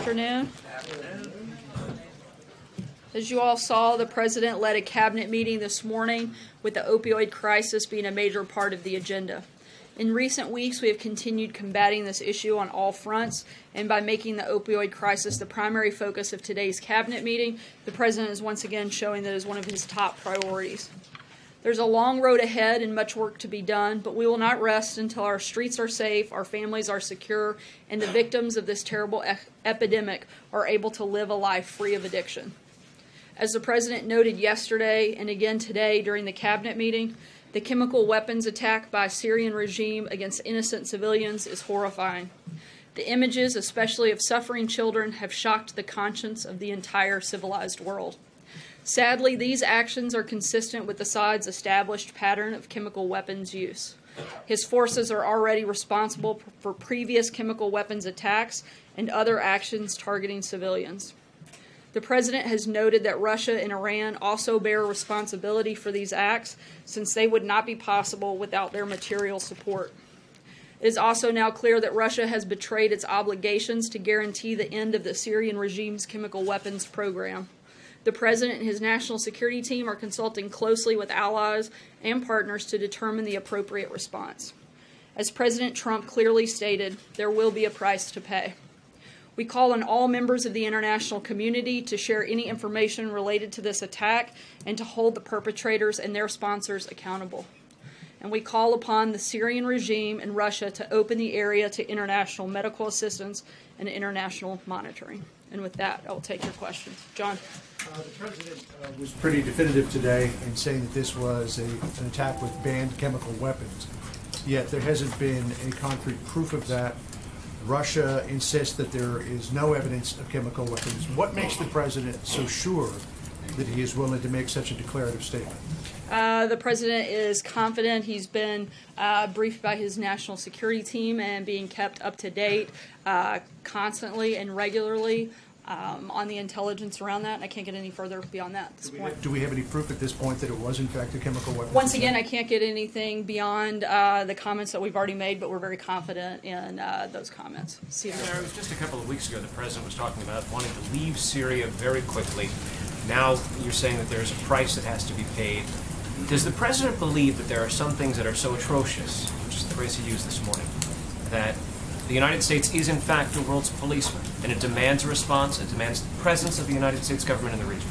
afternoon. As you all saw, the President led a cabinet meeting this morning with the opioid crisis being a major part of the agenda. In recent weeks, we have continued combating this issue on all fronts, and by making the opioid crisis the primary focus of today's cabinet meeting, the President is once again showing that it is one of his top priorities. There's a long road ahead and much work to be done, but we will not rest until our streets are safe, our families are secure, and the victims of this terrible epidemic are able to live a life free of addiction. As the President noted yesterday and again today during the cabinet meeting, the chemical weapons attack by Syrian regime against innocent civilians is horrifying. The images, especially of suffering children, have shocked the conscience of the entire civilized world. Sadly, these actions are consistent with Assad's established pattern of chemical weapons use. His forces are already responsible for previous chemical weapons attacks and other actions targeting civilians. The President has noted that Russia and Iran also bear responsibility for these acts, since they would not be possible without their material support. It is also now clear that Russia has betrayed its obligations to guarantee the end of the Syrian regime's chemical weapons program. The President and his national security team are consulting closely with allies and partners to determine the appropriate response. As President Trump clearly stated, there will be a price to pay. We call on all members of the international community to share any information related to this attack and to hold the perpetrators and their sponsors accountable. And we call upon the Syrian regime and Russia to open the area to international medical assistance and international monitoring. And with that, I will take your questions. John. The President was pretty definitive today in saying that this was an attack with banned chemical weapons, yet there hasn't been any concrete proof of that. Russia insists that there is no evidence of chemical weapons. What makes the President so sure that he is willing to make such a declarative statement? The President is confident. He's been briefed by his national security team and being kept up to date constantly and regularly on the intelligence around that, and I can't get any further beyond that at this point. Do we have any proof at this point that it was in fact a chemical weapon? Once again, I can't get anything beyond the comments that we've already made, but we're very confident in those comments. It was just a couple of weeks ago the President was talking about wanting to leave Syria very quickly. Now you're saying that there's a price that has to be paid. Does the President believe that there are some things that are so atrocious, which is the phrase he used this morning, that the United States is in fact the world's policeman, and it demands a response, it demands the presence of the United States government in the region?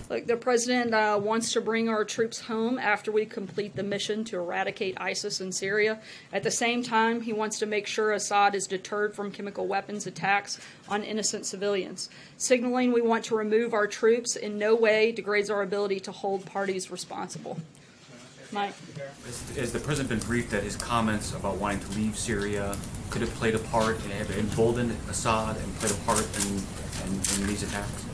Look, the President wants to bring our troops home after we complete the mission to eradicate ISIS in Syria. At the same time, he wants to make sure Assad is deterred from chemical weapons attacks on innocent civilians. Signaling we want to remove our troops in no way degrades our ability to hold parties responsible. Mike. Has the President been briefed that his comments about wanting to leave Syria could have played a part and have emboldened Assad and played a part in these attacks?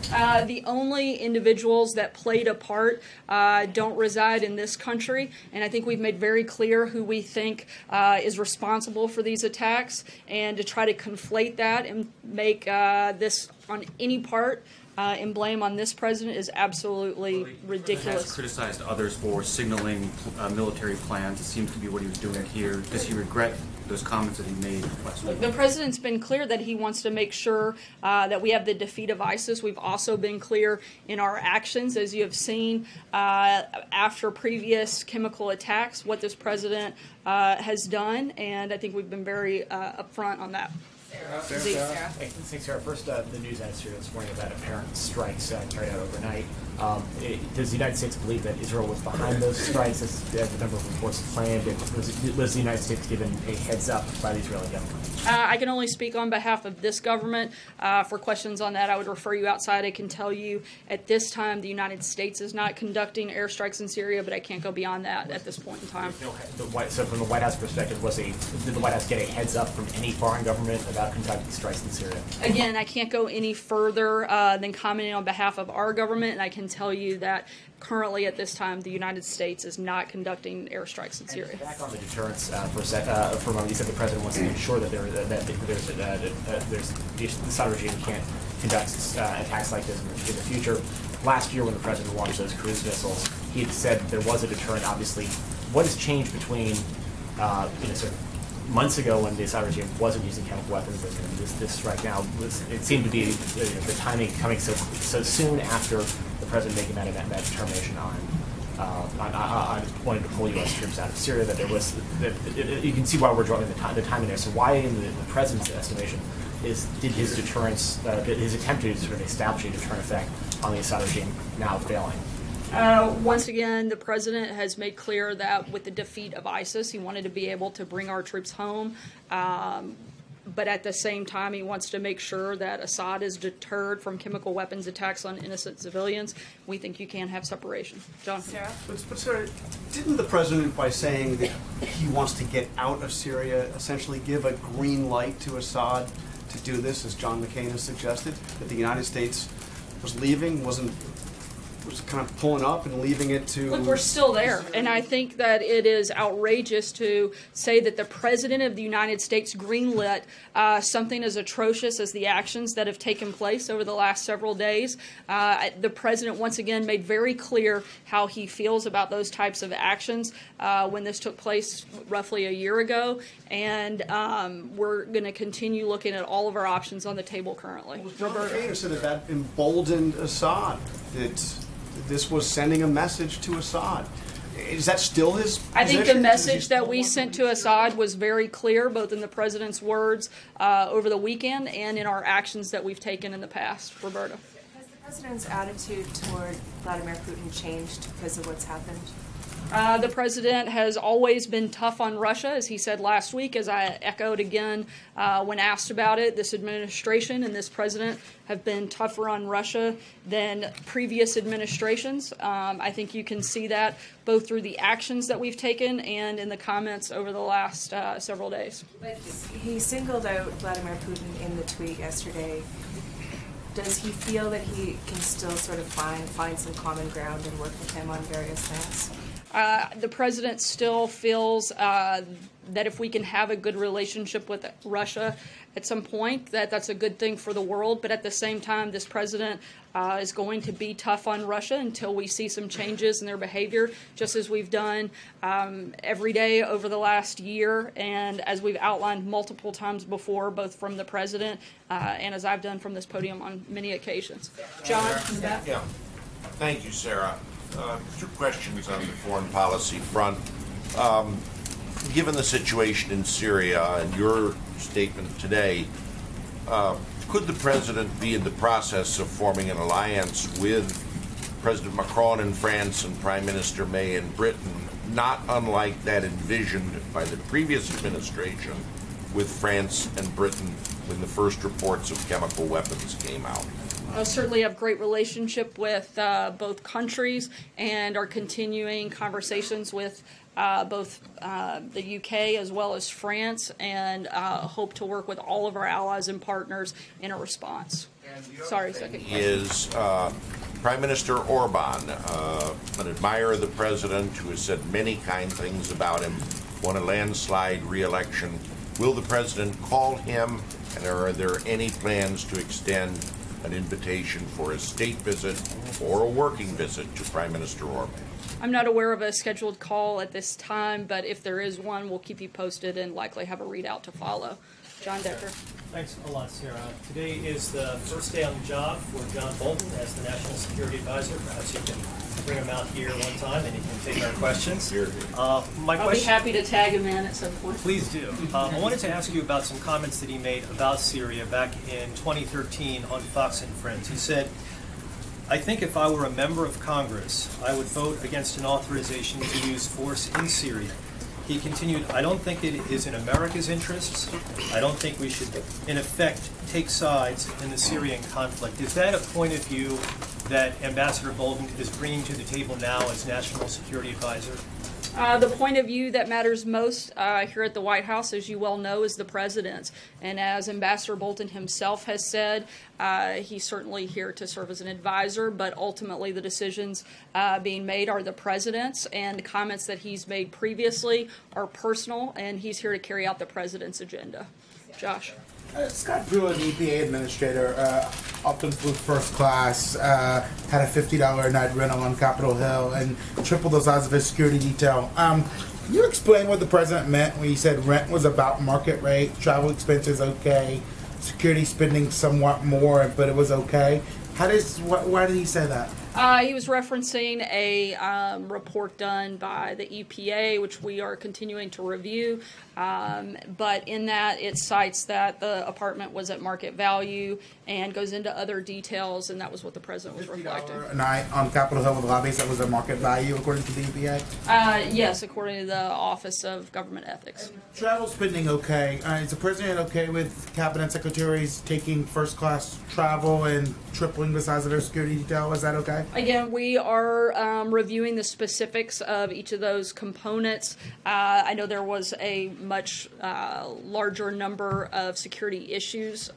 The only individuals that played a part don't reside in this country, and I think we've made very clear who we think is responsible for these attacks, and to try to conflate that and make this on any part and blame on this President is absolutely ridiculous. He has criticized others for signaling military plans. It seems to be what he was doing here. Does he regret those comments that he made last week? The President's been clear that he wants to make sure that we have the defeat of ISIS. We've also been clear in our actions, as you have seen after previous chemical attacks, what this President has done, and I think we've been very upfront on that. Sarah. Hey, thanks, Sarah. First, the news out here this morning about apparent strikes carried out overnight. Does the United States believe that Israel was behind those strikes, as the number of reports claimed? Was the United States given a heads up by the Israeli government? I can only speak on behalf of this government. For questions on that, I would refer you outside. I can tell you at this time the United States is not conducting airstrikes in Syria, but I can't go beyond that at this point in time. So from the White House perspective, did the White House get a heads up from any foreign government about conducting strikes in Syria? Again, I can't go any further than commenting on behalf of our government, and I can tell you that currently at this time the United States is not conducting airstrikes in Syria. Back on the deterrence for a moment, you said the President wants to ensure that the Assad regime can't conduct attacks like this in the future. Last year when the President launched those cruise missiles, he had said there was a deterrent, obviously. What has changed between sort of months ago, when the Assad regime wasn't using chemical weapons, and this strike now, it seemed to be the timing coming so soon after the president making that determination on wanting to pull U.S. troops out of Syria, that there was, you can see why we're drawing the timing there. So why, in the president's estimation, did his deterrence, his attempt to sort of establish a deterrent effect on the Assad regime now failing? Once again, the president has made clear that with the defeat of ISIS, he wanted to be able to bring our troops home. But at the same time, he wants to make sure that Assad is deterred from chemical weapons attacks on innocent civilians. We think you can have separation. John? Sarah? But Sarah, didn't the president, by saying that he wants to get out of Syria, essentially give a green light to Assad to do this, as John McCain has suggested, that the United States was leaving, was kind of pulling up and leaving it to... Look, we're still there, and I think that it is outrageous to say that the President of the United States greenlit something as atrocious as the actions that have taken place over the last several days. The President once again made very clear how he feels about those types of actions when this took place roughly a year ago, and we're going to continue looking at all of our options on the table currently. Well, John McCain said that emboldened Assad, that this was sending a message to Assad. Is that still his position? I think the message that we sent to Assad was very clear, both in the president's words over the weekend and in our actions that we've taken in the past. Roberta. Has the president's attitude toward Vladimir Putin changed because of what's happened? The president has always been tough on Russia, as he said last week, as I echoed again when asked about it. This administration and this president have been tougher on Russia than previous administrations. I think you can see that both through the actions that we've taken and in the comments over the last several days. But he singled out Vladimir Putin in the tweet yesterday. Does he feel that he can still sort of find some common ground and work with him on various things? The president still feels that if we can have a good relationship with Russia at some point, that's a good thing for the world. But at the same time, this president is going to be tough on Russia until we see some changes in their behavior, just as we've done every day over the last year, and as we've outlined multiple times before, both from the president and as I've done from this podium on many occasions. John, in the back? Yeah. Thank you, Sarah. Two questions on the foreign policy front. Given the situation in Syria and your statement today, could the president be in the process of forming an alliance with President Macron in France and Prime Minister May in Britain, not unlike that envisioned by the previous administration with France and Britain when the first reports of chemical weapons came out? Certainly have great relationship with both countries and are continuing conversations with both the UK as well as France, and hope to work with all of our allies and partners in a response. Sorry, second question. Is Prime Minister Orban, an admirer of the president who has said many kind things about him, won a landslide re-election. Will the president call him, and are there any plans to extend an invitation for a state visit or a working visit to Prime Minister Orban? I'm not aware of a scheduled call at this time, but if there is one, we'll keep you posted and likely have a readout to follow. John Decker. Thanks a lot, Sarah. Today is the first day on the job for John Bolton as the National Security Advisor. Perhaps you can bring him out here one time and he can take our questions. I'll be happy to tag him in at some point. Please do. I wanted to ask you about some comments that he made about Syria back in 2013 on Fox and Friends. He said, "I think if I were a member of Congress, I would vote against an authorization to use force in Syria." He continued, "I don't think it is in America's interests. I don't think we should, in effect, take sides in the Syrian conflict." Is that a point of view that Ambassador Bolton is bringing to the table now as National Security Advisor? The point of view that matters most here at the White House, as you well know, is the president's. And as Ambassador Bolton himself has said, he's certainly here to serve as an advisor, but ultimately the decisions being made are the president's, and the comments that he's made previously are personal, and he's here to carry out the president's agenda. Josh. Scott Pruitt, the EPA administrator, often flew first class, had a $50 a night rental on Capitol Hill, and tripled those odds of his security detail. Can you explain what the president meant when he said rent was about market rate, travel expenses okay, security spending somewhat more, but it was okay? Why did he say that? He was referencing a report done by the EPA, which we are continuing to review. But in that, it cites that the apartment was at market value and goes into other details, and that was what the president was reflecting. $50 a night on Capitol Hill with lobbies, that was a market value according to the EPA? Yes, according to the Office of Government Ethics. Travel spending okay. Is the president okay with cabinet secretaries taking first-class travel and tripling the size of their security detail? Is that okay? Again, we are reviewing the specifics of each of those components. I know there was a much larger number of security issues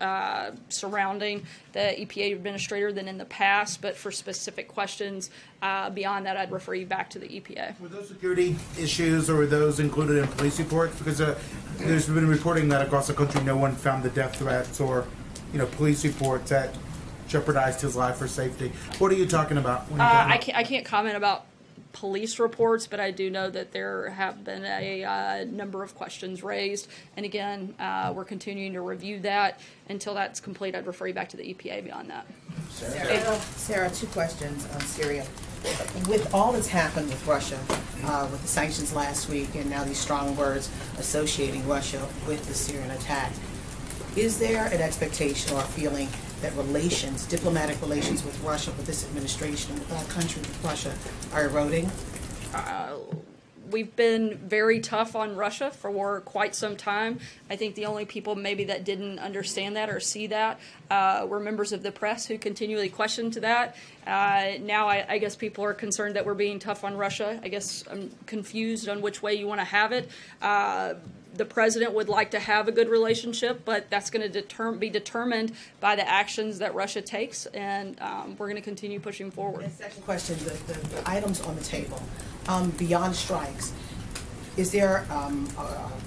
surrounding the EPA administrator than in the past, but for specific questions beyond that, I'd refer you back to the EPA. Were those security issues, or were those included in police reports? Because there's been reporting that across the country no one found the death threats or, police reports that jeopardized his life or safety. What are you talking about? I can't comment about police reports, but I do know that there have been a number of questions raised. And again, we're continuing to review that. Until that's complete, I'd refer you back to the EPA beyond that. Sarah, 2 questions on Syria. With all that's happened with Russia, with the sanctions last week and now these strong words associating Russia with the Syrian attack, is there an expectation or a feeling that diplomatic relations with Russia, with this administration, with our country, with Russia, are eroding? We've been very tough on Russia for quite some time. I think the only people maybe that didn't understand that or see that were members of the press who continually questioned that. Now I guess people are concerned that we're being tough on Russia. I guess I'm confused on which way you want to have it. The president would like to have a good relationship, but that's going to be determined by the actions that Russia takes, and we're going to continue pushing forward. And second question, the items on the table, beyond strikes, is there a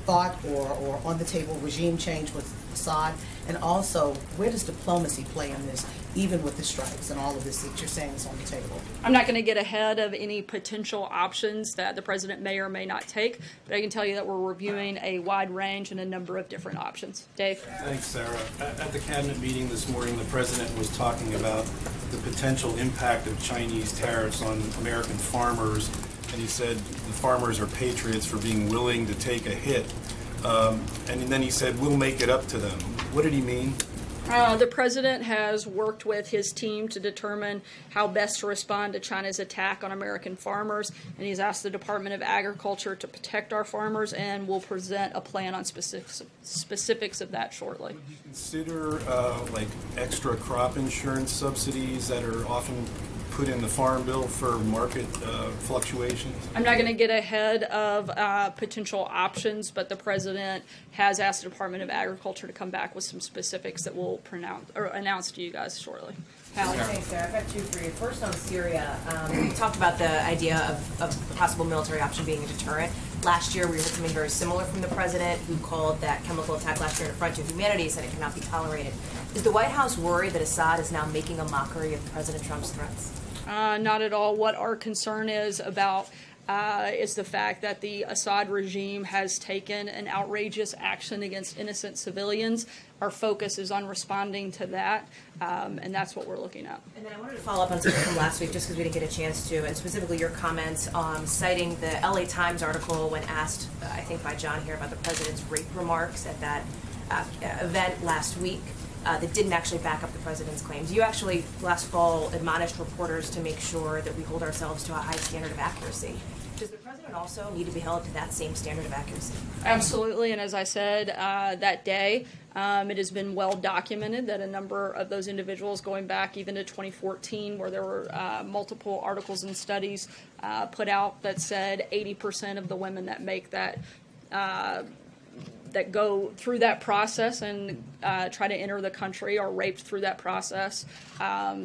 thought or on the table regime change with Assad? And also, where does diplomacy play in this, even with the strikes and all of this that you're saying is on the table? I'm not going to get ahead of any potential options that the president may or may not take, but I can tell you that we're reviewing a wide range and a number of different options. Dave? Thanks, Sarah. At the cabinet meeting this morning, the president was talking about the potential impact of Chinese tariffs on American farmers, and he said the farmers are patriots for being willing to take a hit. And then he said, we'll make it up to them. What did he mean? The president has worked with his team to determine how best to respond to China's attack on American farmers, and he's asked the Department of Agriculture to protect our farmers, and will present a plan on specifics of that shortly. Would you consider like extra crop insurance subsidies that are often put in the farm bill for market fluctuations? I'm not going to get ahead of potential options, but the president has asked the Department of Agriculture to come back with some specifics that we'll announce to you guys shortly. Thanks, Sarah. I've got 2 for you. First, on Syria, we talked about the idea of a possible military option being a deterrent. Last year, we heard something very similar from the president, who called that chemical attack last year an affront to humanity, said it cannot be tolerated. Is the White House worried that Assad is now making a mockery of President Trump's threats? Not at all. What our concern is about is the fact that the Assad regime has taken an outrageous action against innocent civilians. Our focus is on responding to that, and that's what we're looking at. And then I wanted to follow up on something from last week, just because we didn't get a chance to, and specifically your comments citing the LA Times article when asked, I think by John here, about the president's rape remarks at that event last week. That didn't actually back up the president's claims. You actually, last fall, admonished reporters to make sure that we hold ourselves to a high standard of accuracy. Does the president also need to be held to that same standard of accuracy? Absolutely, and as I said that day, it has been well documented that a number of those individuals, going back even to 2014, where there were multiple articles and studies put out that said 80% of the women that make that that go through that process and try to enter the country are raped through that process.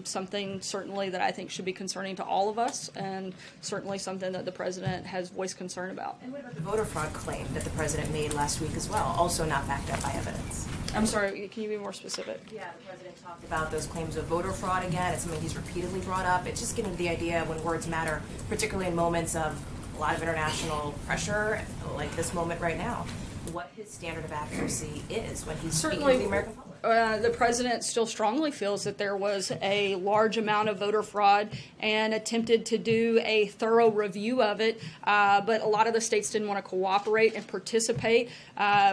Something certainly that I think should be concerning to all of us, and certainly something that the president has voiced concern about. And what about the voter fraud claim that the president made last week as well, also not backed up by evidence? I'm sorry, can you be more specific? Yeah, the president talked about those claims of voter fraud again. It's something he's repeatedly brought up. It's just getting to the idea when words matter, particularly in moments of a lot of international pressure, like this moment right now, what his standard of accuracy is when he's speaking to the American public. The president still strongly feels that there was a large amount of voter fraud and attempted to do a thorough review of it, but a lot of the states didn't want to cooperate and participate.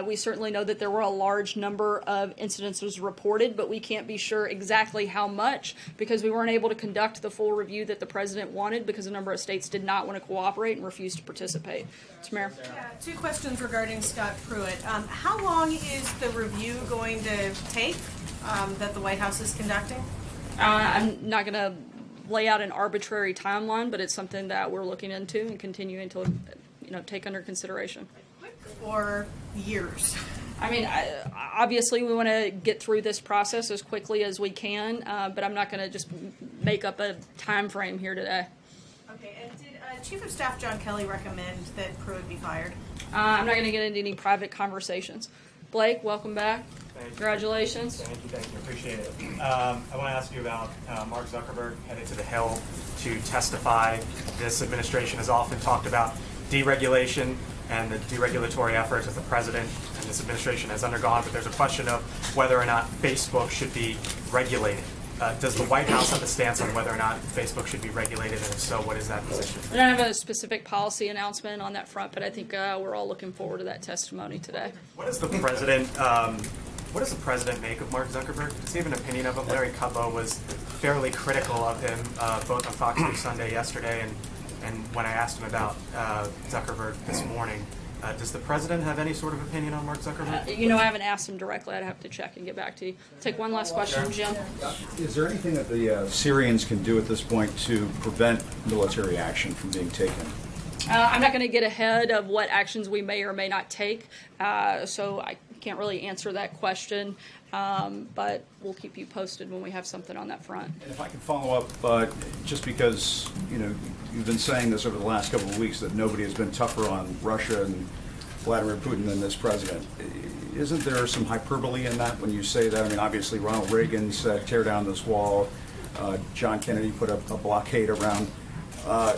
We certainly know that there were a large number of incidences reported, but we can't be sure exactly how much because we weren't able to conduct the full review that the president wanted because a number of states did not want to cooperate and refused to participate. Mr. Mayor? Yeah, two questions regarding Scott Pruitt. How long is the review going to take that the White House is conducting? I'm not going to lay out an arbitrary timeline, but it's something that we're looking into and continuing to, take under consideration. Or years? I mean, obviously we want to get through this process as quickly as we can, but I'm not going to just make up a time frame here today. Okay, and did Chief of Staff John Kelly recommend that Pruitt be fired? I'm not going to get into any private conversations. Blake, welcome back. Thank you. Congratulations. Thank you. Appreciate it. I want to ask you about Mark Zuckerberg headed to the Hill to testify. This administration has often talked about deregulation and the deregulatory efforts that the president and this administration has undergone, but there's a question of whether or not Facebook should be regulated. Does the White House have a stance on whether or not Facebook should be regulated, and if so, what is that position? We don't have a specific policy announcement on that front, but I think we're all looking forward to that testimony today. What does the president make of Mark Zuckerberg? Does he have an opinion of him? Larry Kudlow was fairly critical of him both on Fox News Sunday yesterday and when I asked him about Zuckerberg this morning. Does the president have any sort of opinion on Mark Zuckerberg? I haven't asked him directly. I'd have to check and get back to you. Take one last question, Jim. Is there anything that the Syrians can do at this point to prevent military action from being taken? I'm not going to get ahead of what actions we may or may not take, so I can't really answer that question, but we'll keep you posted when we have something on that front. And if I can follow up, just because you've been saying this over the last couple of weeks that nobody has been tougher on Russia and Vladimir Putin than this president. Isn't there some hyperbole in that when you say that? I mean, obviously Ronald Reagan said tear down this wall. John Kennedy put a blockade around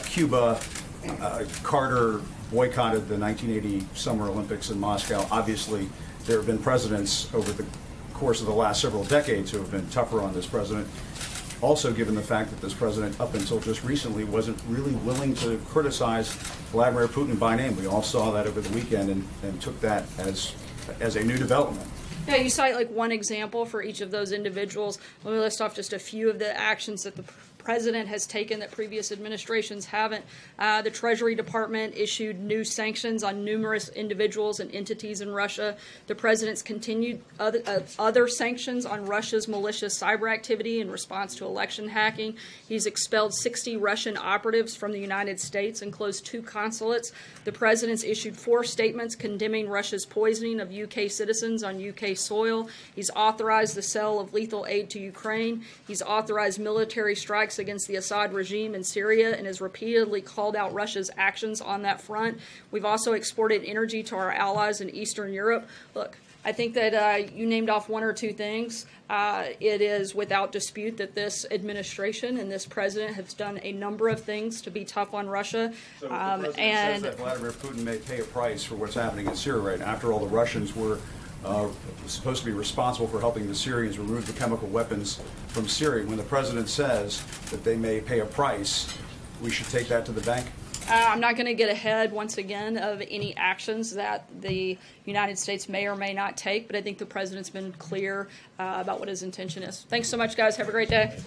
Cuba. Carter boycotted the 1980 Summer Olympics in Moscow. Obviously, there have been presidents over the course of the last several decades who have been tougher on this president. Also, given the fact that this president, up until just recently, wasn't really willing to criticize Vladimir Putin by name. We all saw that over the weekend and took that as a new development. Yeah, you cite like one example for each of those individuals. Let me list off just a few of the actions that the president has taken that previous administrations haven't. The Treasury Department issued new sanctions on numerous individuals and entities in Russia. The president's continued other sanctions on Russia's malicious cyber activity in response to election hacking. He's expelled 60 Russian operatives from the United States and closed 2 consulates. The president's issued 4 statements condemning Russia's poisoning of UK citizens on UK soil. He's authorized the sale of lethal aid to Ukraine. He's authorized military strikes against the Assad regime in Syria and has repeatedly called out Russia's actions on that front. We've also exported energy to our allies in Eastern Europe. Look, I think that you named off 1 or 2 things. It is without dispute that this administration and this president has done a number of things to be tough on Russia. So the president says that Vladimir Putin may pay a price for what's happening in Syria right now. After all, the Russians were supposed to be responsible for helping the Syrians remove the chemical weapons from Syria. When the president says that they may pay a price, we should take that to the bank? I'm not going to get ahead, once again, of any actions that the United States may or may not take, but I think the president's been clear about what his intention is. Thanks so much, guys. Have a great day.